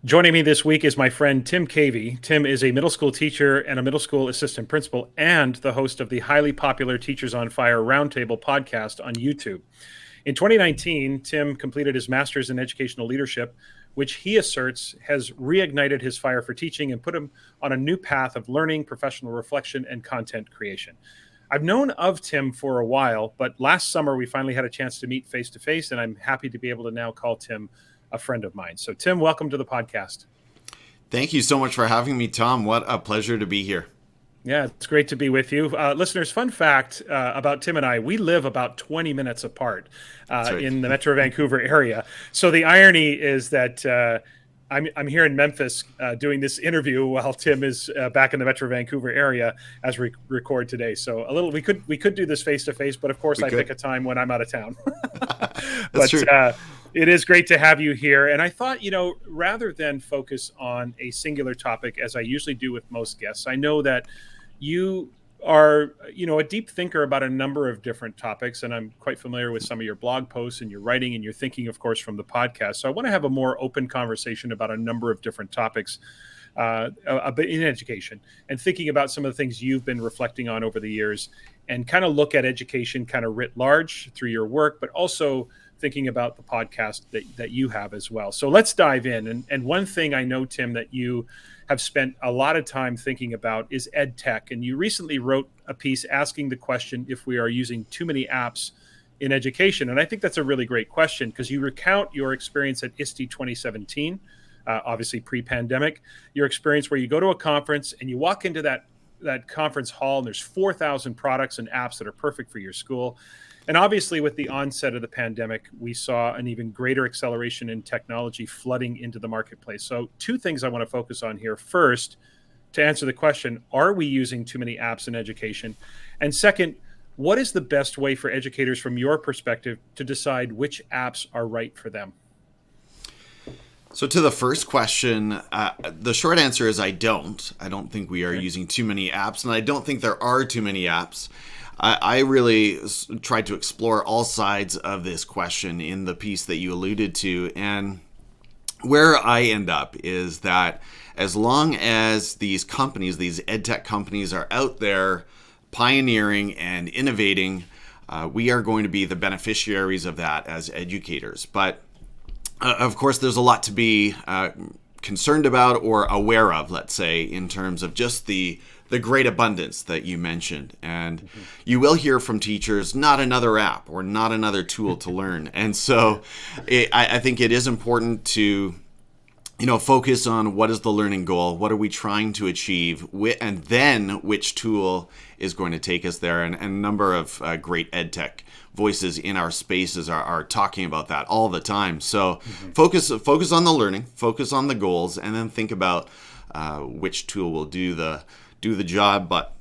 Joining me this week is my friend Tim Cavey. Tim is a middle school teacher and a middle school assistant principal and the host of the highly popular Teachers on Fire Roundtable podcast on YouTube. In 2019, Tim completed his master's in educational leadership, which he asserts has reignited his fire for teaching and put him on a new path of learning, professional reflection, and content creation. I've known of Tim for a while, but last summer we finally had a chance to meet face to face, and I'm happy to be able to now call Tim a friend of mine. So Tim, welcome to the podcast. Thank you so much for having me, Tom. What a pleasure to be here. Yeah, it's great to be with you. Listeners, fun fact about Tim and I, we live about 20 minutes apart Right. in the Metro Vancouver area. So the irony is that I'm here in Memphis doing this interview while Tim is back in the Metro Vancouver area as we record today. So we could do this face to face, but of course I pick a time when I'm out of town. That's true. It is great to have you here. And I thought, rather than focus on a singular topic, as I usually do with most guests, I know that you are, a deep thinker about a number of different topics. And I'm quite familiar with some of your blog posts and your writing and your thinking, of course, from the podcast. So I want to have a more open conversation about a number of different topics in education and thinking about some of the things you've been reflecting on over the years and kind of look at education kind of writ large through your work, but also thinking about the podcast that you have as well. So let's dive in. And one thing I know, Tim, that you have spent a lot of time thinking about is ed tech. And you recently wrote a piece asking the question if we are using too many apps in education. And I think that's a really great question because you recount your experience at ISTE 2017, obviously pre-pandemic, your experience where you go to a conference and you walk into that conference hall and there's 4,000 products and apps that are perfect for your school. And obviously, with the onset of the pandemic, we saw an even greater acceleration in technology flooding into the marketplace. So two things I want to focus on here. First, to answer the question, are we using too many apps in education? And second, what is the best way for educators from your perspective to decide which apps are right for them? So to the first question, the short answer is I don't. I don't think we are using too many apps, and I don't think there are too many apps. I really tried to explore all sides of this question in the piece that you alluded to. And where I end up is that as long as these companies, these edtech companies are out there pioneering and innovating, we are going to be the beneficiaries of that as educators. But of course, there's a lot to be concerned about or aware of, let's say, in terms of just the great abundance that you mentioned. And you will hear from teachers, not another app or not another tool to learn. And so I think it is important to focus on what is the learning goal, what are we trying to achieve, and then which tool is going to take us there. And a number of great edtech voices in our spaces are talking about that all the time. So focus on the learning, focus on the goals, and then think about which tool will do the job. But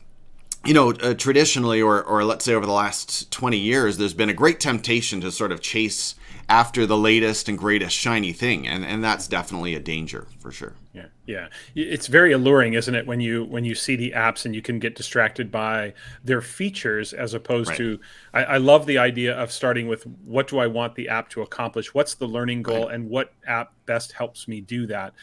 traditionally, or let's say over the last 20 years, there's been a great temptation to sort of chase after the latest and greatest shiny thing, and that's definitely a danger for sure. Yeah. It's very alluring, isn't it, when you see the apps and you can get distracted by their features as opposed to. I love the idea of starting with what do I want the app to accomplish? What's the learning goal, and what app best helps me do that?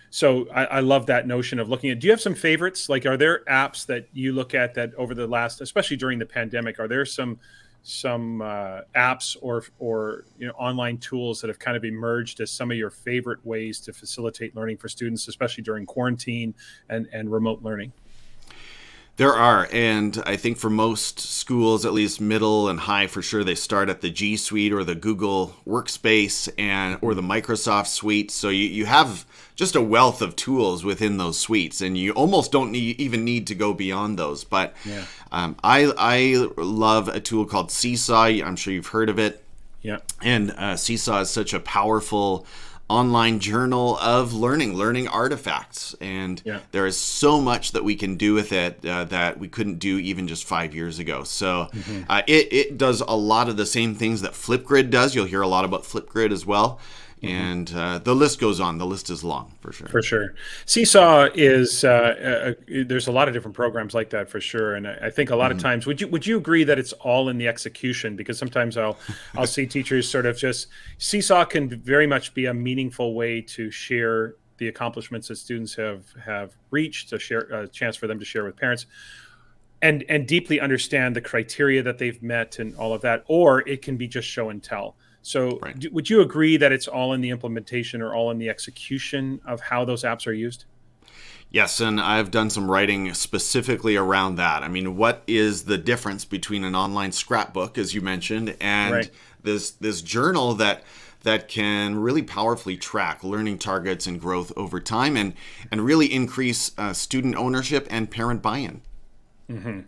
So I love that notion of looking at. Do you have some favorites? Like, are there apps that you look at that over the last, especially during the pandemic, are there some apps or online tools that have kind of emerged as some of your favorite ways to facilitate learning for students, especially during quarantine and remote learning? There are, and I think for most schools, at least middle and high for sure, they start at the G Suite or the Google Workspace or the Microsoft Suite. So you have just a wealth of tools within those suites, and you almost don't even need to go beyond those. But I love a tool called Seesaw. I'm sure you've heard of it. Yeah. And Seesaw is such a powerful online journal of learning artifacts, and there is so much that we can do with it that we couldn't do even just 5 years ago. So it does a lot of the same things that Flipgrid does. You'll hear a lot about Flipgrid as well. Hmm. And the list goes on. The list is long for sure. For sure. Seesaw is there's a lot of different programs like that for sure, and I think a lot of Hmm. times would you agree that it's all in the execution? Because sometimes I'll see teachers sort of just Seesaw can very much be a meaningful way to share the accomplishments that students have reached, to share a chance for them to share with parents, and deeply understand the criteria that they've met and all of that, or it can be just show and tell. So Right. would you agree that it's all in the implementation or all in the execution of how those apps are used? Yes, and I've done some writing specifically around that. I mean, what is the difference between an online scrapbook, as you mentioned, and Right. this journal that can really powerfully track learning targets and growth over time, and really increase student ownership and parent buy-in. Hmm.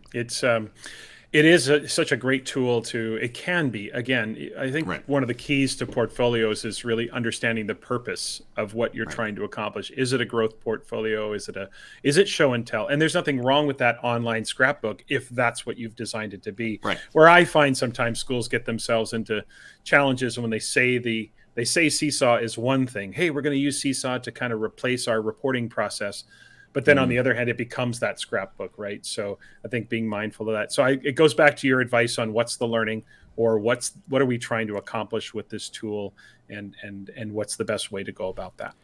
It is such a great tool to. It can be again. I think Right, one of the keys to portfolios is really understanding the purpose of what you're right, trying to accomplish. Is it a growth portfolio? Is it show and tell? And there's nothing wrong with that online scrapbook if that's what you've designed it to be. right. Where I find sometimes schools get themselves into challenges when they say Seesaw is one thing. Hey, we're going to use Seesaw to kind of replace our reporting process. But then on Hmm. the other hand, it becomes that scrapbook, right? So I think being mindful of that. So it goes back to your advice on what's the learning, or what are we trying to accomplish with this tool, and what's the best way to go about that.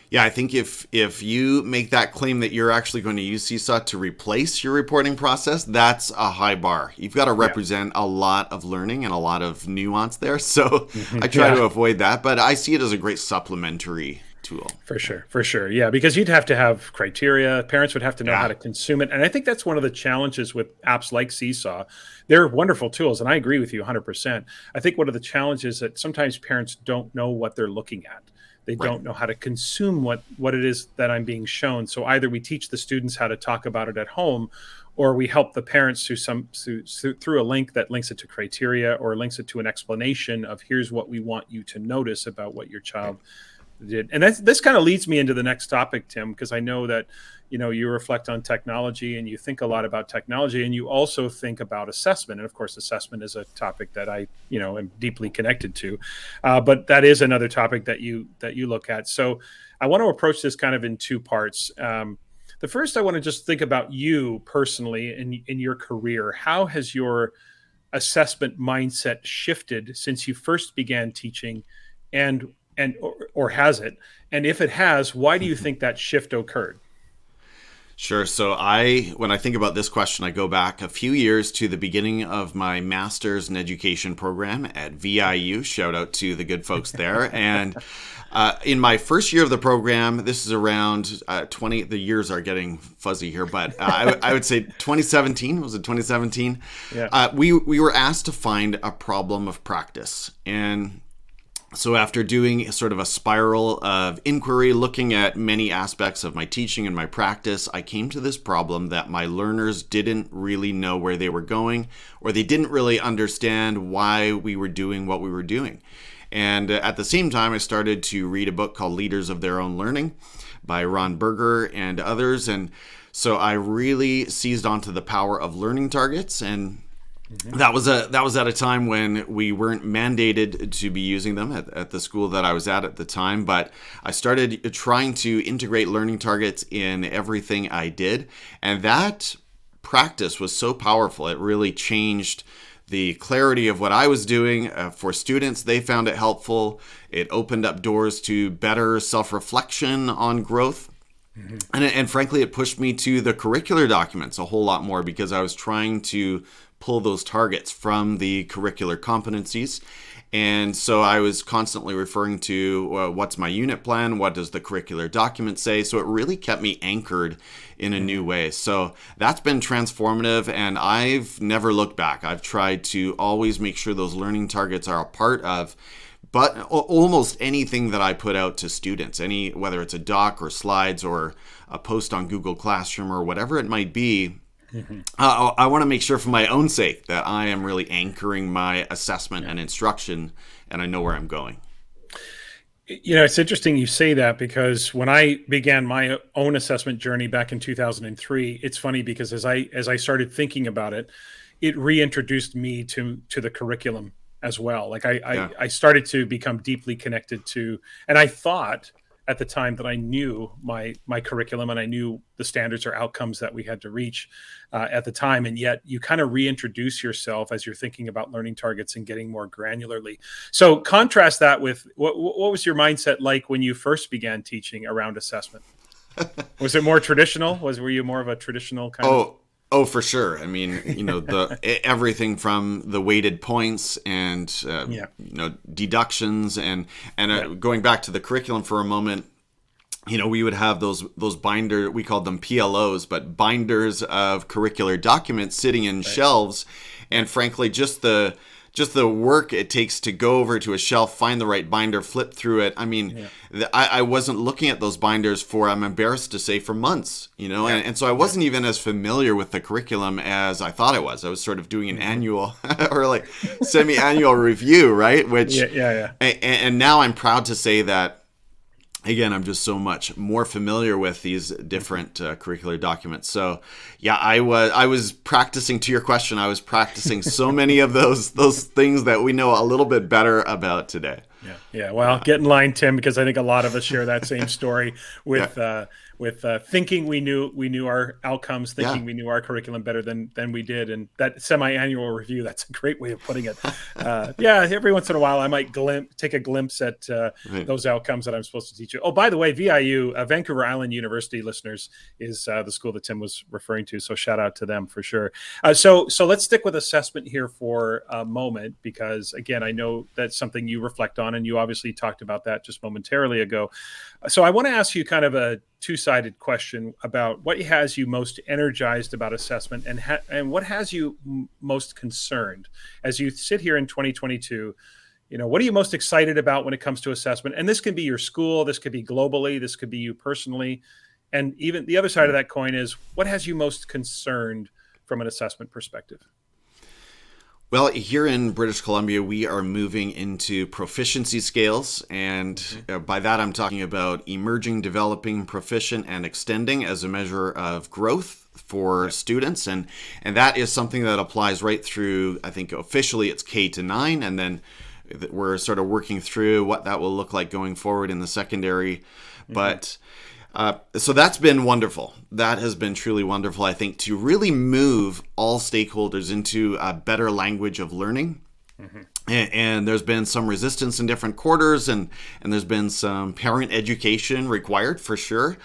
Yeah, I think if you make that claim that you're actually going to use Seesaw to replace your reporting process, that's a high bar. You've got to Yeah. represent a lot of learning and a lot of nuance there. So I Mhm. try Yeah. to avoid that, but I see it as a great supplementary tool. For sure, for sure. Yeah, because you'd have to have criteria. Parents would have to know how Yeah, to consume it. And I think that's one of the challenges with apps like Seesaw. They're wonderful tools, and I agree with you 100%. I think one of the challenges that sometimes parents don't know what they're looking at. They right. don't know how to consume what it is that I'm being shown. So either we teach the students how to talk about it at home, or we help the parents through a link that links it to criteria or links it to an explanation of here's what we want you to notice about what your Right. child did. And this kind of leads me into the next topic, Tim, because I know that you reflect on technology and you think a lot about technology, and you also think about assessment. And of course, assessment is a topic that I am deeply connected to. But that is another topic that you look at. So I want to approach this kind of in two parts. The first, I want to just think about you personally in your career. How has your assessment mindset shifted since you first began teaching, and or has it? And if it has, why do you think that shift occurred? Sure. So when I think about this question, I go back a few years to the beginning of my master's in education program at VIU. Shout out to the good folks there. And in my first year of the program, this is around 20. The years are getting fuzzy here, but I would say 2017. Was it 2017? Yeah. We were asked to find a problem of practice, and so after doing sort of a spiral of inquiry, looking at many aspects of my teaching and my practice, I came to this problem that my learners didn't really know where they were going, or they didn't really understand why we were doing what we were doing. And at the same time, I started to read a book called Leaders of Their Own Learning by Ron Berger and others. And so I really seized onto the power of learning targets, and Hmm. that was at a time when we weren't mandated to be using them at the school that I was at the time, but I started trying to integrate learning targets in everything I did, and that practice was so powerful. It really changed the clarity of what I was doing for students. They found it helpful. It opened up doors to better self-reflection on growth. Hmm. And frankly, it pushed me to the curricular documents a whole lot more because I was trying to pull those targets from the curricular competencies. And so I was constantly referring to what's my unit plan? What does the curricular document say? So it really kept me anchored in a new way. So that's been transformative, and I've never looked back. I've tried to always make sure those learning targets are a part of but almost anything that I put out to students, whether it's a doc or slides or a post on Google Classroom or whatever it might be, Hmm. I want to make sure for my own sake that I am really anchoring my assessment and instruction, and I know where I'm going. It's interesting you say that, because when I began my own assessment journey back in 2003, it's funny because as I started thinking about it, it reintroduced me to the curriculum. as well. Like I, I, Yeah. I started to become deeply connected to, and I thought at the time that I knew my curriculum and I knew the standards or outcomes that we had to reach at the time. And yet you kind of reintroduce yourself as you're thinking about learning targets and getting more granularly. So contrast that with what was your mindset like when you first began teaching around assessment? Was it more traditional? Were you more of a traditional kind of? Oh, for sure. I mean, the everything from the weighted points and Yeah. deductions and Yeah. going back to the curriculum for a moment. We would have those binder, we called them PLOs, but binders of curricular documents sitting in shelves, and frankly, just the work it takes to go over to a shelf, find the right binder, flip through it. I mean, I wasn't looking at those binders I'm embarrassed to say, for months, and so I wasn't even as familiar with the curriculum as I thought I was. I was sort of doing an annual or like semi-annual review, right? Which, Yeah. and now I'm proud to say that, again, I'm just so much more familiar with these different curricular documents. So, yeah, I was practicing. To your question, I was practicing so many of those things that we know a little bit better about today. Yeah. Well, get in line, Tim, because I think a lot of us share that same story with thinking we knew our outcomes, thinking we knew our curriculum better than we did, and that semi-annual review. That's a great way of putting it. Every once in a while, I might take a glimpse at those outcomes that I'm supposed to teach you. Oh, by the way, VIU, Vancouver Island University, listeners, is the school that Tim was referring to. So shout out to them for sure. So let's stick with assessment here for a moment, because again, I know that's something you reflect on, and you obviously talked about that just momentarily ago. So I want to ask you kind of a two-sided question about what has you most energized about assessment, and what has you most concerned as you sit here in 2022. What are you most excited about when it comes to assessment? And this can be your school, this could be globally, this could be you personally. And even the other side of that coin is, what has you most concerned from an assessment perspective? Well, here in British Columbia, we are moving into proficiency scales. And by that, I'm talking about emerging, developing, proficient, and extending as a measure of growth for students. And that is something that applies right through, I think officially it's K-9. And then we're sort of working through what that will look like going forward in the secondary. But so that's been wonderful. That has been truly wonderful, I think, to really move all stakeholders into a better language of learning. And there's been some resistance in different quarters, and there's been some parent education required for sure,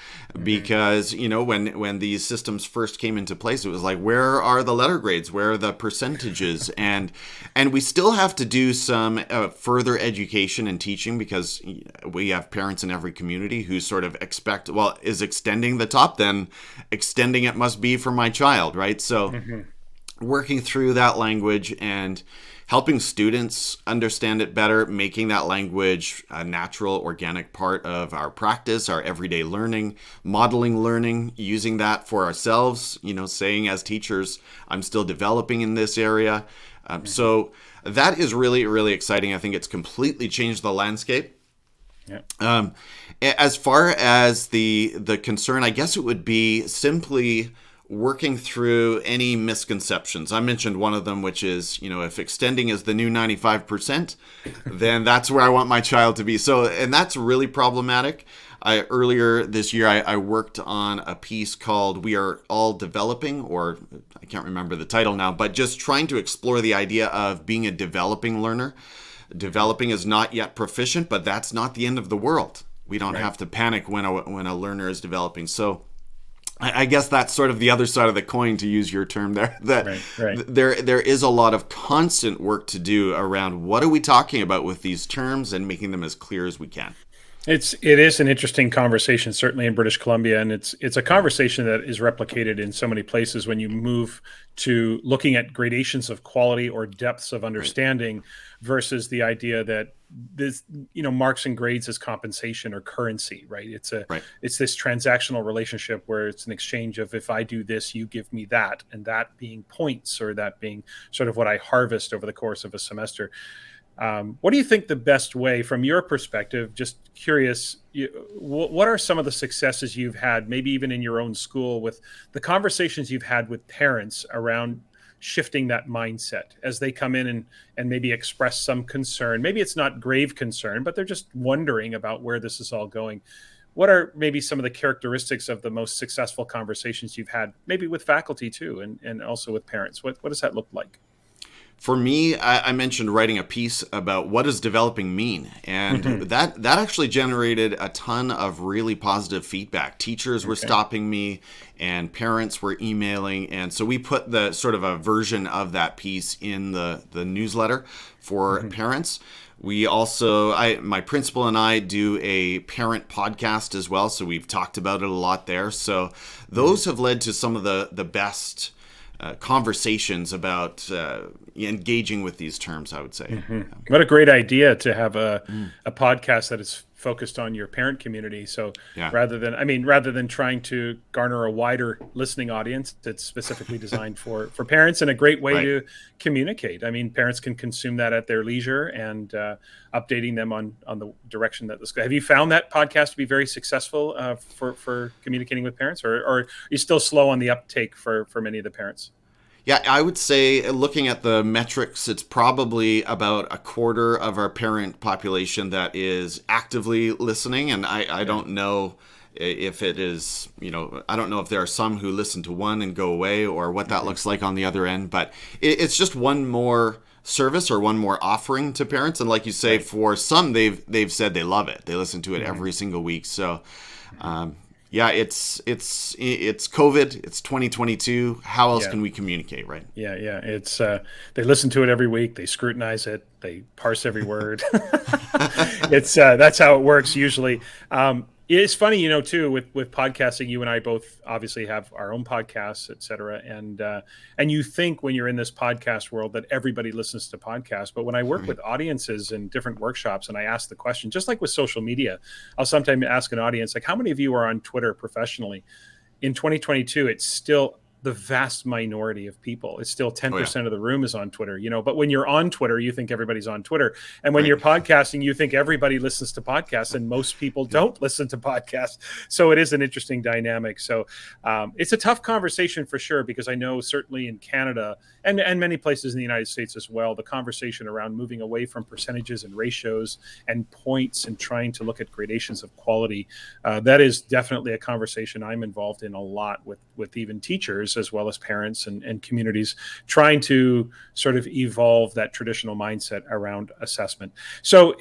because when these systems first came into place, it was like, where are the letter grades, where are the percentages, and we still have to do some further education and teaching, because we have parents in every community who sort of expect, well, is extending the top, then extending it must be for my child, right? So working through that language and helping students understand it better, making that language a natural, organic part of our practice, our everyday learning, modeling learning, using that for ourselves, saying as teachers, I'm still developing in this area. So that is really, really exciting. I think it's completely changed the landscape. As far as the concern, I guess it would be simply working through any misconceptions. I mentioned one of them, which is, if extending is the new 95%, then that's where I want my child to be. So, and that's really problematic. Earlier this year, I worked on a piece called We Are All Developing, or I can't remember the title now, but just trying to explore the idea of being a developing learner. Developing is not yet proficient, but that's not the end of the world. We don't have to panic when a learner is developing. So I guess that's sort of the other side of the coin, to use your term there, that there is a lot of constant work to do around what are we talking about with these terms and making them as clear as we can. It is an interesting conversation, certainly in British Columbia, and it's a conversation that is replicated in so many places when you move to looking at gradations of quality or depths of understanding versus the idea that this, marks and grades as compensation or currency, right? It's this transactional relationship where it's an exchange of, if I do this, you give me that, and that being points, or that being sort of what I harvest over the course of a semester. What do you think the best way, from your perspective, just curious, what are some of the successes you've had, maybe even in your own school, with the conversations you've had with parents around shifting that mindset as they come in and maybe express some concern? Maybe it's not grave concern, but they're just wondering about where this is all going. What are maybe some of the characteristics of the most successful conversations you've had, maybe with faculty too, and also with parents? What does that look like? For me, I mentioned writing a piece about what does developing mean, and that actually generated a ton of really positive feedback. Teachers were stopping me, and parents were emailing, and so we put the sort of a version of that piece in the newsletter for parents. We also, my principal and I do a parent podcast as well, so we've talked about it a lot there. So those have led to some of the best conversations about engaging with these terms, I would say. What a great idea to have a podcast that is focused on your parent community. So rather than trying to garner a wider listening audience, it's specifically designed for parents, and a great way to communicate. I mean, parents can consume that at their leisure, and updating them on the direction that this goes. Have you found that podcast to be very successful for communicating with parents, or are you still slow on the uptake for many of the parents? Yeah, I would say, looking at the metrics, it's probably about a quarter of our parent population that is actively listening. And I don't know if it is, I don't know if there are some who listen to one and go away, or what that looks like on the other end. But it's just one more service or one more offering to parents. And like you say, for some, they've said they love it. They listen to it every single week. So yeah, it's COVID. It's 2022. How else can we communicate, right? Yeah. It's they listen to it every week. They scrutinize it. They parse every word. It's that's how it works usually. It's funny, too, with podcasting. You and I both obviously have our own podcasts, et cetera, and you think when you're in this podcast world that everybody listens to podcasts. But when I work with audiences in different workshops, and I ask the question, just like with social media, I'll sometimes ask an audience, like, how many of you are on Twitter professionally? In 2022, it's still the vast minority of people. It's still 10% of the room is on Twitter, but when you're on Twitter, you think everybody's on Twitter. And when you're podcasting, you think everybody listens to podcasts, and most people don't listen to podcasts. So it is an interesting dynamic. So it's a tough conversation for sure, because I know certainly in Canada and many places in the United States as well, the conversation around moving away from percentages and ratios and points and trying to look at gradations of quality, that is definitely a conversation I'm involved in a lot with even teachers, as well as parents and communities, trying to sort of evolve that traditional mindset around assessment. So,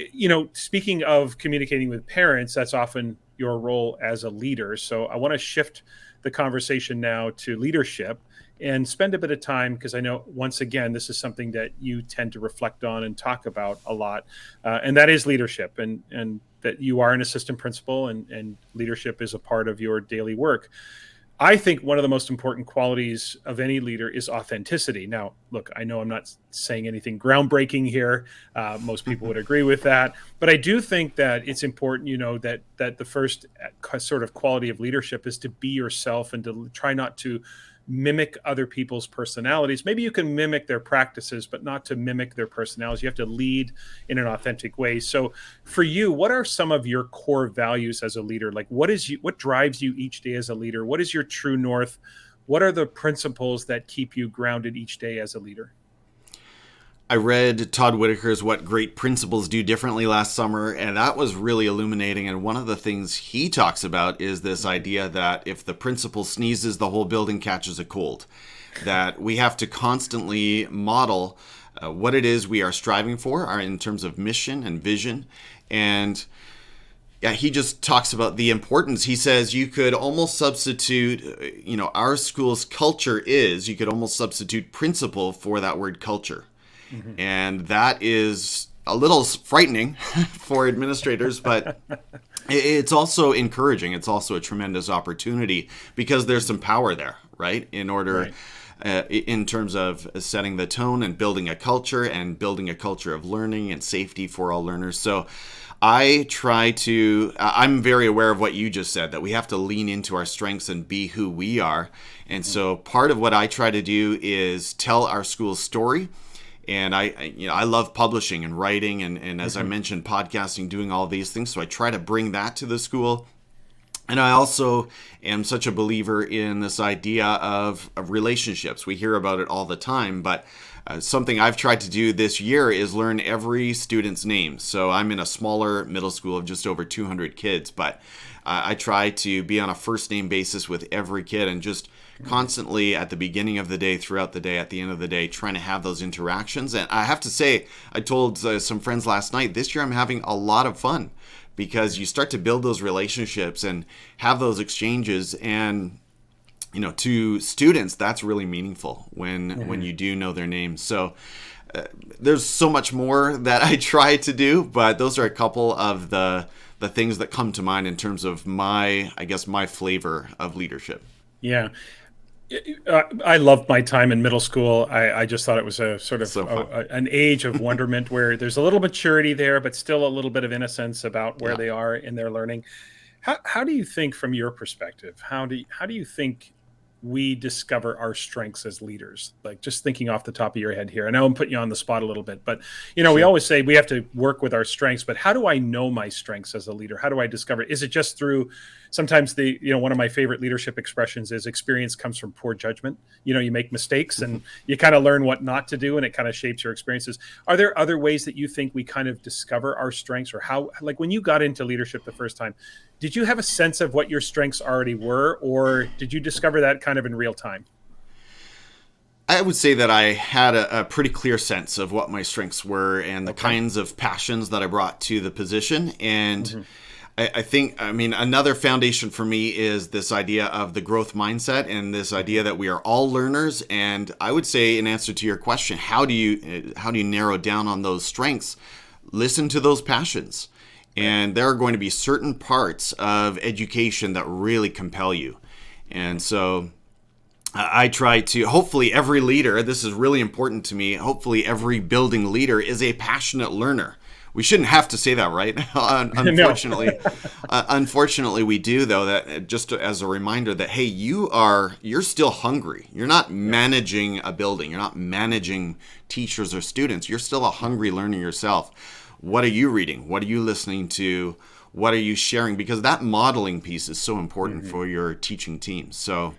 speaking of communicating with parents, that's often your role as a leader. So I want to shift the conversation now to leadership and spend a bit of time, because I know, once again, this is something that you tend to reflect on and talk about a lot, and that is leadership, and that you are an assistant principal, and leadership is a part of your daily work. I think one of the most important qualities of any leader is authenticity. Now, look, I know I'm not saying anything groundbreaking here. Most people would agree with that. But I do think that it's important, that the first sort of quality of leadership is to be yourself, and to try not to mimic other people's personalities. Maybe you can mimic their practices, but not to mimic their personalities. You have to lead in an authentic way. So for you, what are some of your core values as a leader? Like, what drives you each day as a leader? What is your true north? What are the principles that keep you grounded each day as a leader? I read Todd Whitaker's What Great Principals Do Differently last summer, and that was really illuminating. And one of the things he talks about is this idea that if the principal sneezes, the whole building catches a cold. That we have to constantly model what it is we are striving for in terms of mission and vision. And he just talks about the importance. He says you could almost substitute, our school's culture is, you could almost substitute principle for that word culture. Mm-hmm. And that is a little frightening for administrators, but it's also encouraging. It's also a tremendous opportunity, because there's some power there, right? In order, in terms of setting the tone and building a culture of learning and safety for all learners. So I'm very aware of what you just said, that we have to lean into our strengths and be who we are. And so part of what I try to do is tell our school's story. And I love publishing and writing, and as I mentioned, podcasting, doing all these things. So I try to bring that to the school. And I also am such a believer in this idea of relationships. We hear about it all the time, but something I've tried to do this year is learn every student's name. So I'm in a smaller middle school of just over 200 kids, but I try to be on a first name basis with every kid and just constantly at the beginning of the day, throughout the day, at the end of the day, trying to have those interactions. And I have to say, I told some friends last night, this year I'm having a lot of fun because you start to build those relationships and have those exchanges. And to students, that's really meaningful when you do know their names. So there's so much more that I try to do, but those are a couple of the things that come to mind in terms of my flavor of leadership. Yeah. I loved my time in middle school. I just thought it was a sort of So fun. an age of wonderment where there's a little maturity there, but still a little bit of innocence about where Yeah. they are in their learning. How do you think, from your perspective, how do you think we discover our strengths as leaders? Like, just thinking off the top of your head here. I know I'm putting you on the spot a little bit, but we Sure. always say we have to work with our strengths. But how do I know my strengths as a leader? How do I discover? Is it just through? Sometimes one of my favorite leadership expressions is experience comes from poor judgment. You make mistakes and you kind of learn what not to do, and it kind of shapes your experiences. Are there other ways that you think we kind of discover our strengths, or how, like when you got into leadership the first time, did you have a sense of what your strengths already were, or did you discover that kind of in real time? I would say that I had a pretty clear sense of what my strengths were and the Okay. kinds of passions that I brought to the position. And Hmm. I think, another foundation for me is this idea of the growth mindset and this idea that we are all learners. And I would say, in answer to your question, how do you narrow down on those strengths? Listen to those passions. Right. And there are going to be certain parts of education that really compel you. And so I try to, hopefully, every leader, this is really important to me, hopefully, every building leader is a passionate learner. We shouldn't have to say that, right? No. Unfortunately, we do, though. That just as a reminder that, hey, you're still hungry. You're not Yeah. managing a building. You're not managing teachers or students. You're still a hungry learner yourself. What are you reading? What are you listening to? What are you sharing? Because that modeling piece is so important Hmm. for your teaching team. So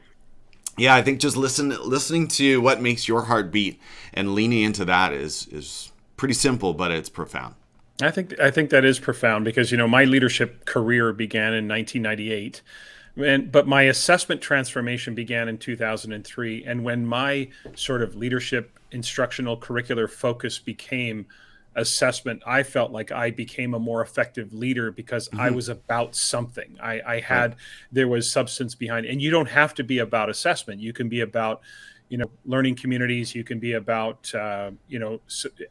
yeah, I think just listening to what makes your heart beat and leaning into that is pretty simple, but it's profound. I think that is profound because my leadership career began in 1998, but my assessment transformation began in 2003. And when my sort of leadership instructional curricular focus became assessment, I felt like I became a more effective leader because I Hmm. was about something. I Right. had There was substance behind it. And you don't have to be about assessment. You can be about learning communities. You can be about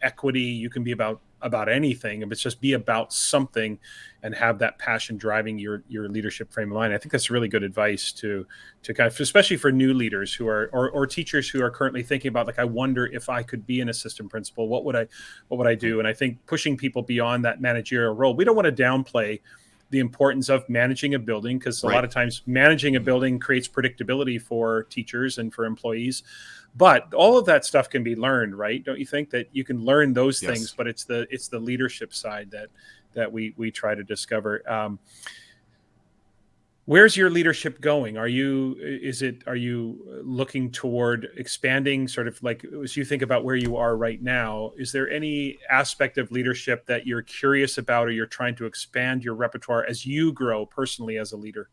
equity. You can be about anything, but it's just be about something and have that passion driving your leadership frame of mind. I think that's really good advice to kind of, especially for new leaders who are, or teachers who are currently thinking about, like, I wonder if I could be an assistant principal, what would I Right. do? And I think pushing people beyond that managerial role, we don't want to downplay the importance of managing a building, because a lot Right. of times managing a building creates predictability for teachers and for employees. But all of that stuff can be learned, right? Don't you think that you can learn those things? Yes. But it's the leadership side that we try to discover. Where's your leadership going? Are you looking toward expanding, sort of like, as you think about where you are right now, is there any aspect of leadership that you're curious about, or you're trying to expand your repertoire as you grow personally as a leader?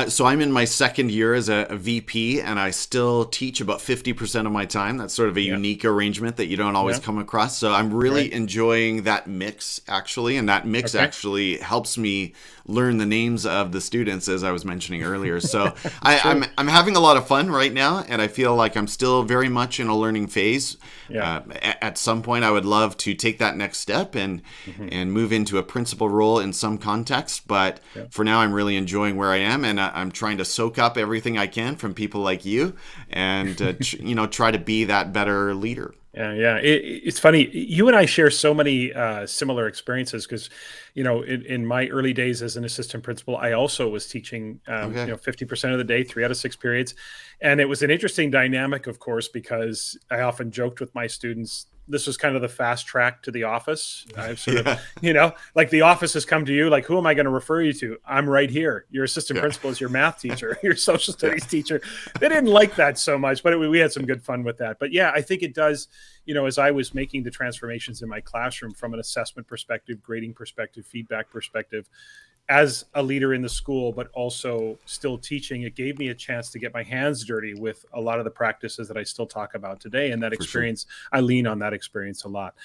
So I'm in my second year as a VP, and I still teach about 50% of my time. That's sort of a Yeah. unique arrangement that you don't always Yeah. come across. So I'm really Right. enjoying that mix, actually, and that mix Okay. actually helps me learn the names of the students, as I was mentioning earlier. So It's I'm true. I'm having a lot of fun right now, and I feel like I'm still very much in a learning phase. Yeah. At some point, I would love to take that next step and Hmm. and move into a principal role in some context. But Yeah. for now, I'm really enjoying where I am, and I'm trying to soak up everything I can from people like you, and try to be that better leader. Yeah, yeah. It's funny. You and I share so many similar experiences because, in my early days as an assistant principal, I also was teaching, Okay. 50% of the day, 3 out of 6 periods. And it was an interesting dynamic, of course, because I often joked with my students, this was kind of the fast track to the office. I've sort of, Yeah. like the office has come to you, like, who am I going to refer you to? I'm right here. Your assistant principal is your math teacher, your social studies teacher. They didn't like that so much, but we had some good fun with that. But yeah, I think it does, as I was making the transformations in my classroom from an assessment perspective, grading perspective, feedback perspective, as a leader in the school, but also still teaching, it gave me a chance to get my hands dirty with a lot of the practices that I still talk about today. And that experience, I lean on that experience a lot.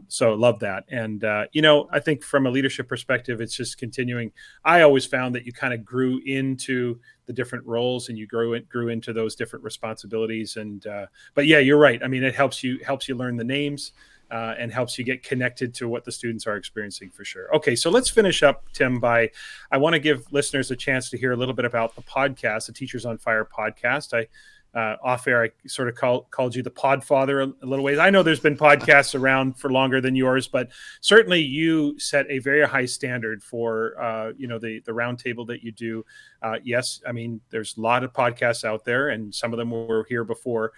So love that. And, I think from a leadership perspective, it's just continuing. I always found that you kind of grew into the different roles and you grew into those different responsibilities. And, but yeah, you're right. I mean, it helps you learn the names. And helps you get connected to what the students are experiencing for sure. Okay, so let's finish up, Tim, I want to give listeners a chance to hear a little bit about the podcast, the Teachers on Fire podcast. Off air, I sort of called you the Podfather a little ways. I know there's been podcasts around for longer than yours, but certainly you set a very high standard for, the roundtable that you do. Yes, I mean, there's a lot of podcasts out there and some of them were here before.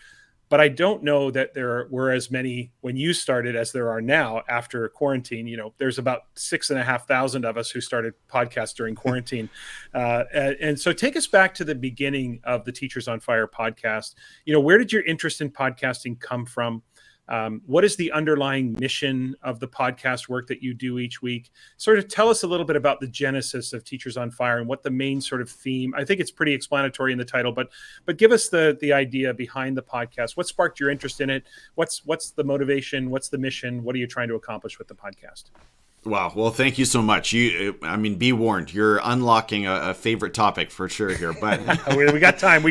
But I don't know that there were as many when you started as there are now after quarantine. There's about 6,500 of us who started podcasts during quarantine. And so take us back to the beginning of the Teachers on Fire podcast. Where did your interest in podcasting come from? What is the underlying mission of the podcast work that you do each week? Sort of tell us a little bit about the genesis of Teachers on Fire and what the main sort of theme. I think it's pretty explanatory in the title, but give us the idea behind the podcast. What sparked your interest in it? What's the motivation? What's the mission? What are you trying to accomplish with the podcast? Wow. Well, thank you so much. Be warned. You're unlocking a favorite topic for sure here. But we got time.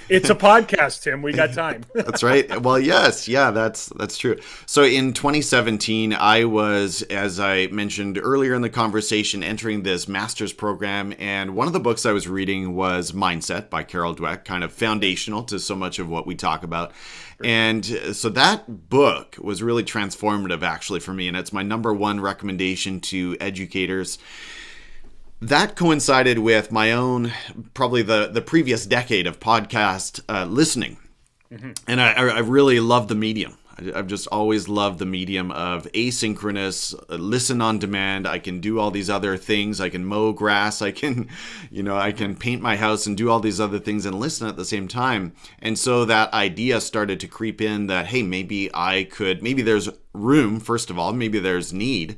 It's a podcast, Tim. We got time. That's right. Well, yes. Yeah, that's true. So in 2017, I was, as I mentioned earlier in the conversation, entering this master's program. And one of the books I was reading was Mindset by Carol Dweck, kind of foundational to so much of what we talk about. And so that book was really transformative actually for me. And it's my number one recommendation to educators. That coincided with my own, probably the previous decade of podcast listening. Mm-hmm. And I really love the medium. I've just always loved the medium of asynchronous, listen on demand. I can do all these other things. I can mow grass. I can paint my house and do all these other things and listen at the same time. And so that idea started to creep in that, hey, maybe there's room, first of all, maybe there's need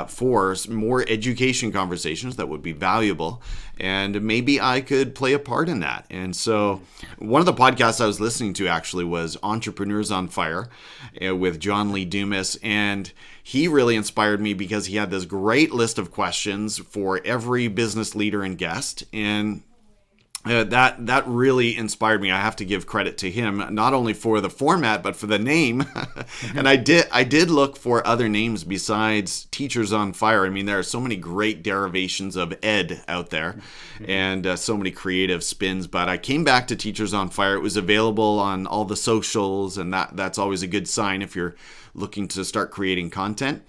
for more education conversations that would be valuable. And maybe I could play a part in that. And so one of the podcasts I was listening to actually was Entrepreneurs on Fire with John Lee Dumas. And he really inspired me because he had this great list of questions for every business leader and guest. And that really inspired me. I have to give credit to him, not only for the format, but for the name. And I did look for other names besides Teachers on Fire. I mean, there are so many great derivations of ed out there and so many creative spins. But I came back to Teachers on Fire. It was available on all the socials, and that's always a good sign if you're looking to start creating content.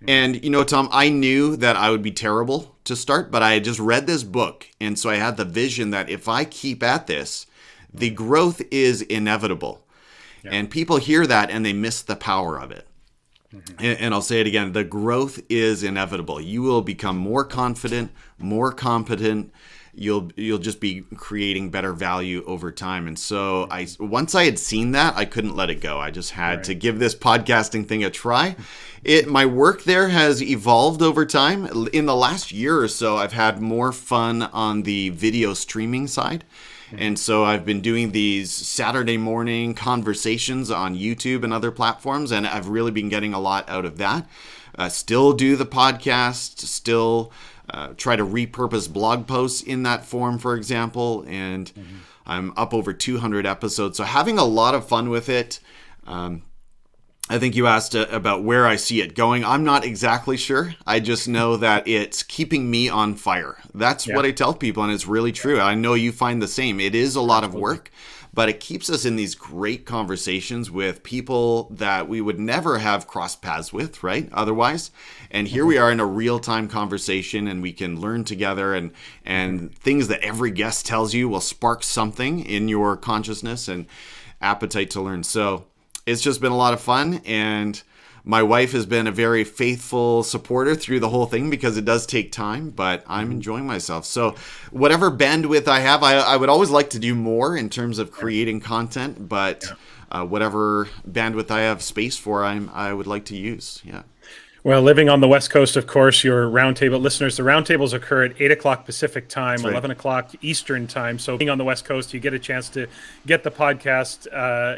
And, Tom, I knew that I would be terrible to start, but I had just read this book. And so I had the vision that if I keep at this, the growth is inevitable. Yeah. And people hear that and they miss the power of it. Mm-hmm. And I'll say it again, the growth is inevitable. You will become more confident, more competent. You'll just be creating better value over time. And so once I had seen that, I couldn't let it go. I just had to give this podcasting thing a try. My work there has evolved over time. In the last year or so, I've had more fun on the video streaming side. And so I've been doing these Saturday morning conversations on YouTube and other platforms, and I've really been getting a lot out of that. Still do the podcast, still try to repurpose blog posts in that form, for example, and I'm up over 200 episodes. So having a lot of fun with it. I think you asked about where I see it going. I'm not exactly sure. I just know that it's keeping me on fire. That's what I tell people, and it's really true. I know you find the same. It is a lot of work, but it keeps us in these great conversations with people that we would never have crossed paths with, right? Otherwise. And here we are in a real-time conversation, and we can learn together, and things that every guest tells you will spark something in your consciousness and appetite to learn. So it's just been a lot of fun, and my wife has been a very faithful supporter through the whole thing because it does take time, but I'm enjoying myself. So whatever bandwidth I have, I would always like to do more in terms of Yeah. creating content, but Yeah. whatever bandwidth I have space for, I would like to use. Yeah. Well, living on the West Coast, of course, your roundtable listeners, the roundtables occur at 8 o'clock Pacific time, That's right. 11 o'clock Eastern time. So being on the West Coast, you get a chance to get the podcast,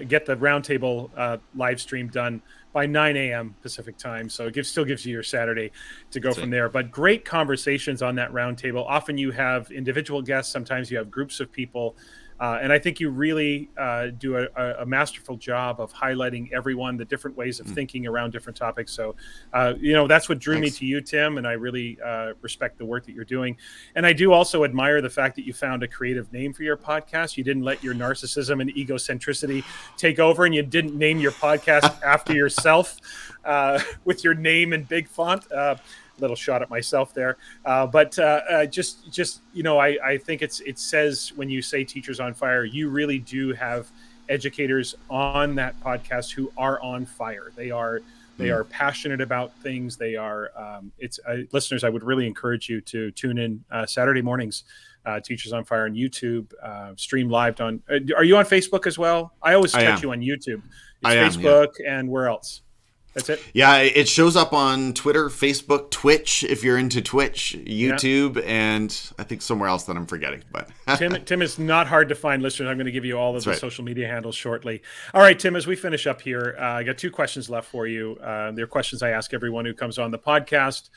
get the roundtable live stream done by 9 a.m. Pacific time. So it still gives you your Saturday to go That's from right. there. But great conversations on that roundtable. Often you have individual guests. Sometimes you have groups of people. And I think you really do a masterful job of highlighting everyone, the different ways of thinking around different topics. So, that's what drew me Thanks. to you, Tim. And I really respect the work that you're doing. And I do also admire the fact that you found a creative name for your podcast. You didn't let your narcissism and egocentricity take over, and you didn't name your podcast after yourself with your name in big font. Little shot at myself there, but just I think it says when you say Teachers on Fire, you really do have educators on that podcast who are on fire. They are passionate about things. They are listeners. I would really encourage you to tune in Saturday mornings. Teachers on Fire on YouTube, stream live on. Are you on Facebook as well? I always I catch am. you on YouTube. It's I am. Yeah. Facebook, and where else? That's it. Yeah, it shows up on Twitter, Facebook, Twitch, if you're into Twitch, Yeah. YouTube, and I think somewhere else that I'm forgetting. But Tim is not hard to find, listeners. I'm going to give you all of that's the right. social media handles shortly. All right, Tim, as we finish up here, I got two questions left for you. They're questions I ask everyone who comes on the podcast.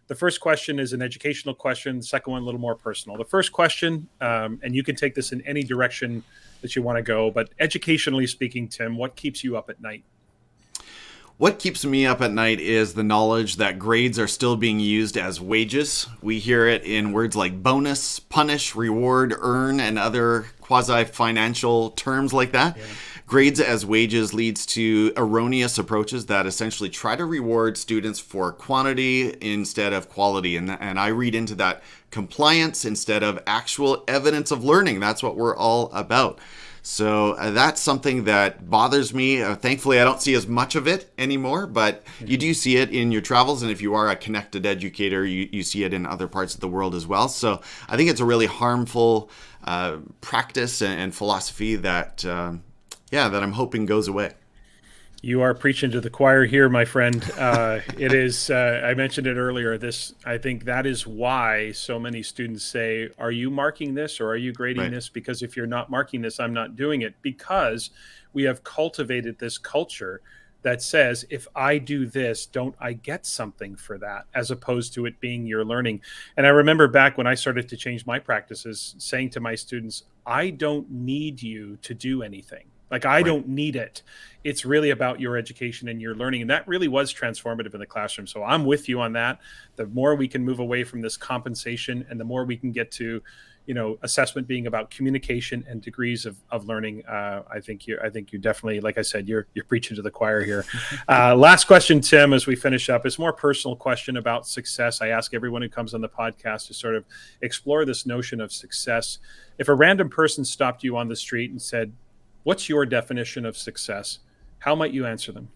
The first question is an educational question. The second one, a little more personal. The first question, and you can take this in any direction that you want to go, but educationally speaking, Tim, what keeps you up at night? What keeps me up at night is the knowledge that grades are still being used as wages. We hear it in words like bonus, punish, reward, earn, and other quasi-financial terms like that. Yeah. Grades as wages leads to erroneous approaches that essentially try to reward students for quantity instead of quality. And I read into that compliance instead of actual evidence of learning. That's what we're all about. So that's something that bothers me. Thankfully, I don't see as much of it anymore, but you do see it in your travels. And if you are a connected educator, you see it in other parts of the world as well. So I think it's a really harmful practice and philosophy that, that I'm hoping goes away. You are preaching to the choir here, my friend. It is. I mentioned it earlier. I think that is why so many students say, "Are you marking this or are you grading Right. this?" Because if you're not marking this, I'm not doing it. Because we have cultivated this culture that says, "If I do this, don't I get something for that?" As opposed to it being your learning. And I remember back when I started to change my practices, saying to my students, "I don't need you to do anything. Like, I Right. don't need it. It's really about your education and your learning." And that really was transformative in the classroom. So I'm with you on that. The more we can move away from this compensation and the more we can get to, assessment being about communication and degrees of learning. I think you definitely, like I said, you're preaching to the choir here. Last question, Tim, as we finish up, is a more personal question about success. I ask everyone who comes on the podcast to sort of explore this notion of success. If a random person stopped you on the street and said, "What's your definition of success?" how might you answer them?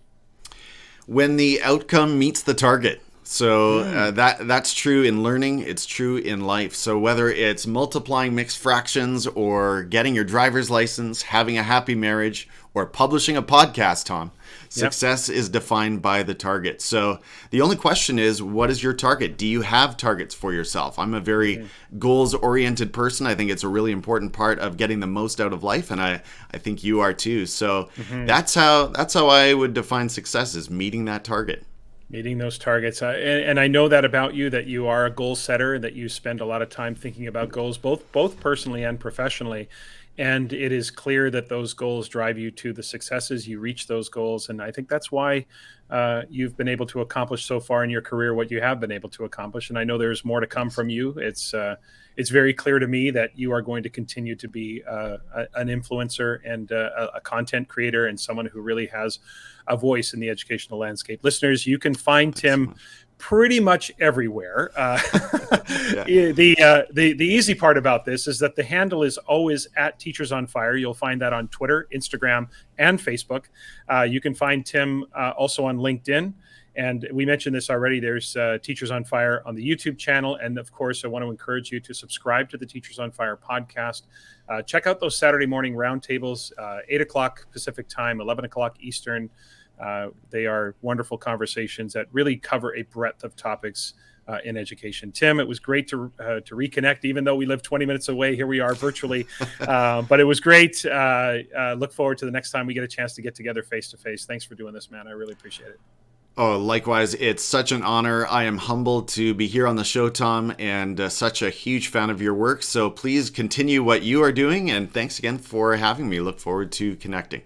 When the outcome meets the target. So that's true in learning. It's true in life. So whether it's multiplying mixed fractions or getting your driver's license, having a happy marriage, or publishing a podcast, Tom, success is defined by the target. So the only question is, what is your target? Do you have targets for yourself? I'm a very goals-oriented person. I think it's a really important part of getting the most out of life, and I think you are too. So that's how I would define success, is meeting that target. Meeting those targets. And I know that about you, that you are a goal setter, that you spend a lot of time thinking about goals, both personally and professionally. And it is clear that those goals drive you to the successes. You reach those goals. And I think that's why you've been able to accomplish so far in your career what you have been able to accomplish. And I know there's more to come from you. It's very clear to me that you are going to continue to be an influencer and a content creator and someone who really has a voice in the educational landscape. Listeners, you can find Tim pretty much everywhere. Yeah. The easy part about this is that the handle is always at Teachers on Fire. You'll find that on Twitter, Instagram, and Facebook. You can find Tim also on LinkedIn. And we mentioned this already. There's Teachers on Fire on the YouTube channel. And of course, I want to encourage you to subscribe to the Teachers on Fire podcast. Check out those Saturday morning roundtables, 8 o'clock Pacific time, 11 o'clock Eastern. They are wonderful conversations that really cover a breadth of topics in education. Tim, it was great to reconnect, even though we live 20 minutes away. Here we are virtually, but it was great. Look forward to the next time we get a chance to get together face to face. Thanks for doing this, man. I really appreciate it. Oh, likewise. It's such an honor. I am humbled to be here on the show, Tom, and such a huge fan of your work. So please continue what you are doing. And thanks again for having me. Look forward to connecting.